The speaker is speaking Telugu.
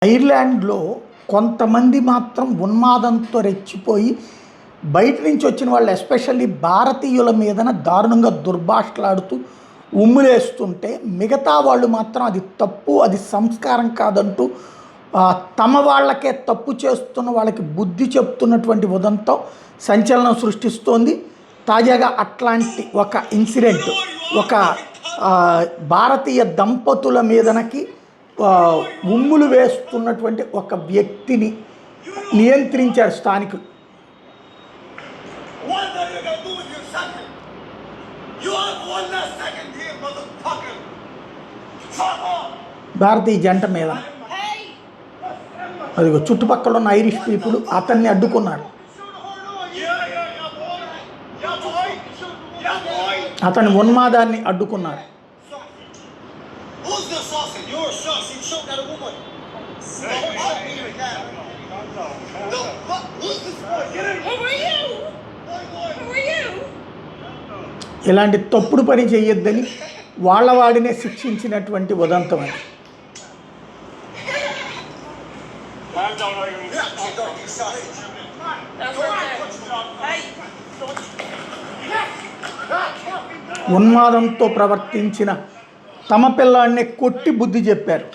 ఐర్లాండ్లో కొంతమంది మాత్రం ఉన్మాదంతో రెచ్చిపోయి బయట నుంచి వచ్చిన వాళ్ళు ఎస్పెషల్లీ భారతీయుల మీదన దారుణంగా దుర్భాషలాడుతూ ఉమ్ములేస్తుంటే మిగతా వాళ్ళు మాత్రం అది తప్పు, అది సంస్కారం కాదంటూ తమ వాళ్ళకే తప్పు చేస్తున్న వాళ్ళకి బుద్ధి చెప్తున్నటువంటి ఉదంతం సంచలనం సృష్టిస్తోంది. తాజాగా అట్లాంటి ఒక ఇన్సిడెంట్ ఒక భారతీయ దంపతుల మీదనకి ఉమ్ములు వేస్తున్నటువంటి ఒక వ్యక్తిని నియంత్రించారు స్థానికులు. భారతీయ జంట మీద అది చుట్టుపక్కల ఉన్న ఐరిష్ పీపుల్ అతన్ని అడ్డుకున్నారు. అతని ఉన్మాదాన్ని అడ్డుకున్నారు. ఇలాంటి తప్పుడు పని చేయొద్దని వాళ్ళవాడినే శిక్షించినటువంటి ఉదంతం అది. ఉన్మాదంతో ప్రవర్తించిన తమ పిల్లాడిని కొట్టి బుద్ధి చెప్పారు.